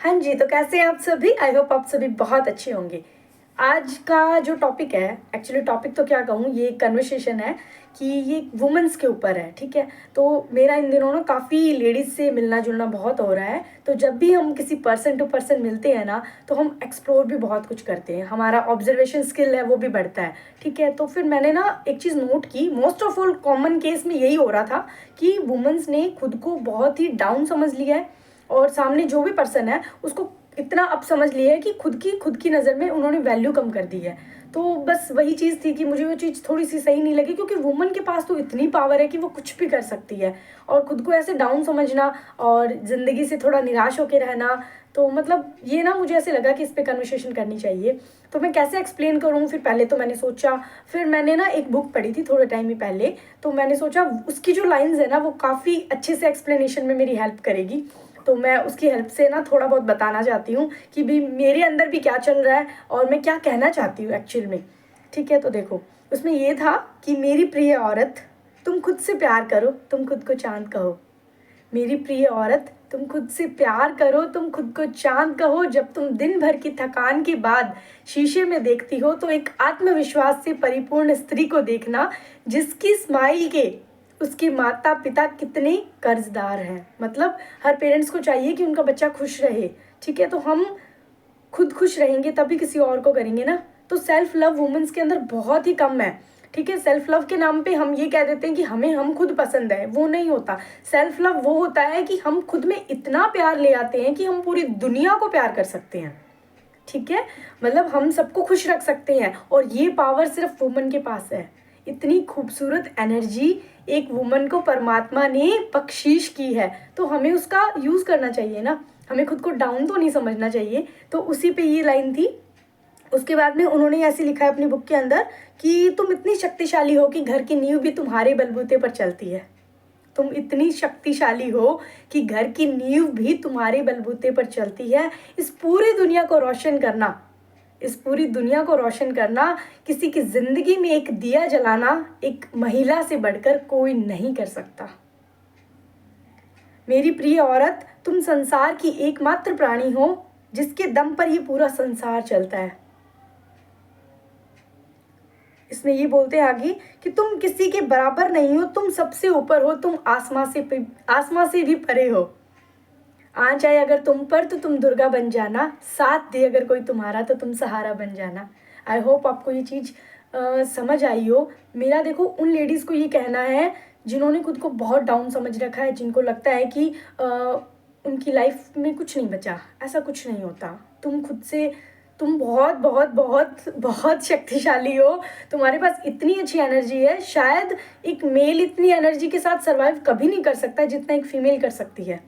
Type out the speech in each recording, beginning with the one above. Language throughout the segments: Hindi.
हाँ जी, तो कैसे हैं आप सभी? आई होप आप सभी बहुत अच्छे होंगे। आज का जो टॉपिक है, एक्चुअली टॉपिक तो क्या कहूँ, ये एक कन्वर्सेशन है कि ये वुमेन्स के ऊपर है, ठीक है? तो मेरा इन दिनों ना काफ़ी लेडीज़ से मिलना-जुलना बहुत हो रहा है, तो जब भी हम किसी पर्सन टू पर्सन मिलते हैं ना, तो हम एक्सप्लोर भी बहुत कुछ करते हैं, हमारा ऑब्जर्वेशन स्किल है वो भी बढ़ता है, ठीक है? तो फिर मैंने ना एक चीज़ नोट की, most of all common case में यही हो रहा था कि वुमेन्स ने खुद को बहुत ही डाउन समझ लिया है और सामने जो भी पर्सन है उसको इतना अप समझ लिया है कि खुद की नज़र में उन्होंने वैल्यू कम कर दी है। तो बस वही चीज़ थी कि मुझे वो चीज़ थोड़ी-सी सही नहीं लगी, क्योंकि वुमन के पास तो इतनी पावर है कि वो कुछ भी कर सकती है और खुद को ऐसे डाउन समझना और ज़िंदगी से थोड़ा निराश होके रहना, तो मतलब ये ना मुझे ऐसे लगा कि इस पे कन्वर्सेशन करनी चाहिए। तो मैं कैसे एक्सप्लेन करूँ? फिर पहले तो मैंने सोचा, फिर मैंने ना एक बुक पढ़ी थी थोड़े टाइम ही पहले, तो मैंने सोचा उसकी जो लाइन्स है ना वो काफ़ी अच्छे से एक्सप्लेनेशन में मेरी हेल्प करेगी। तो मैं उसकी हेल्प से ना थोड़ा बहुत बताना चाहती हूँ कि भी मेरे अंदर भी क्या चल रहा है और मैं क्या कहना चाहती हूँ एक्चुअल में। ठीक है, तो देखो उसमें ये था कि मेरी प्रिय औरत, तुम खुद से प्यार करो, तुम खुद को चाँद कहो। मेरी प्रिय औरत, तुम खुद से प्यार करो, तुम खुद को चाँद कहो। जब तुम दिन भर की थकान के बाद शीशे में देखती हो तो एक आत्मविश्वास से परिपूर्ण स्त्री को देखना, जिसकी स्माइल के उसके माता पिता कितने कर्जदार हैं। मतलब हर पेरेंट्स को चाहिए कि उनका बच्चा खुश रहे, ठीक है? तो हम खुद खुश रहेंगे तभी किसी और को करेंगे ना। तो सेल्फ लव वुमेन्स के अंदर बहुत ही कम है, ठीक है? सेल्फ लव के नाम पे हम ये कह देते हैं कि हमें हम खुद पसंद है, वो नहीं होता। सेल्फ लव वो होता है कि हम खुद में इतना प्यार ले आते हैं कि हम पूरी दुनिया को प्यार कर सकते हैं, ठीक है? मतलब हम सबको खुश रख सकते हैं और ये पावर सिर्फ वुमन के पास है। इतनी खूबसूरत एनर्जी एक वुमन को परमात्मा ने बख्शीश की है, तो हमें उसका यूज़ करना चाहिए ना। हमें खुद को डाउन तो नहीं समझना चाहिए। तो उसी पे ये लाइन थी। उसके बाद में उन्होंने ऐसे लिखा है अपनी बुक के अंदर कि तुम इतनी शक्तिशाली हो कि घर की नींव भी तुम्हारे बलबूते पर चलती है। तुम इतनी शक्तिशाली हो कि घर की नींव भी तुम्हारे बलबूते पर चलती है। इस पूरी दुनिया को रोशन करना, इस पूरी दुनिया को रोशन करना, किसी की ज़िंदगी में एक दिया जलाना एक महिला से बढ़कर कोई नहीं कर सकता। मेरी प्रिय औरत, तुम संसार की एकमात्र प्राणी हो जिसके दम पर ये पूरा संसार चलता है। इसमें ये बोलते हैं आगे कि तुम किसी के बराबर नहीं हो, तुम सबसे ऊपर हो, तुम आसमां से भी परे हो। आँच आए अगर तुम पर तो तुम दुर्गा बन जाना, साथ दे अगर कोई तुम्हारा तो तुम सहारा बन जाना। आई होप आपको ये चीज़ समझ आई हो। मेरा देखो उन लेडीज़ को ये कहना है जिन्होंने खुद को बहुत डाउन समझ रखा है, जिनको लगता है कि उनकी लाइफ में कुछ नहीं बचा। ऐसा कुछ नहीं होता। तुम खुद से, तुम बहुत बहुत बहुत बहुत शक्तिशाली हो। तुम्हारे पास इतनी अच्छी एनर्जी है, शायद एक मेल इतनी एनर्जी के साथ सर्वाइव कभी नहीं कर सकता जितना एक फीमेल कर सकती है।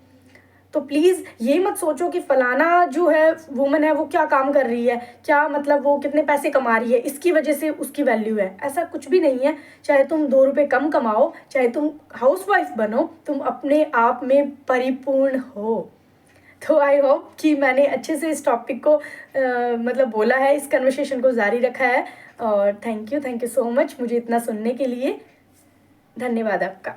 तो प्लीज़ ये मत सोचो कि फ़लाना जो है वुमन है वो क्या काम कर रही है, क्या मतलब वो कितने पैसे कमा रही है, इसकी वजह से उसकी वैल्यू है। ऐसा कुछ भी नहीं है। चाहे तुम 2 रुपए कम कमाओ, चाहे तुम हाउसवाइफ बनो, तुम अपने आप में परिपूर्ण हो। तो आई होप कि मैंने अच्छे से इस टॉपिक को मतलब बोला है, इस कन्वर्सेशन को जारी रखा है। और थैंक यू सो मच मुझे इतना सुनने के लिए। धन्यवाद आपका।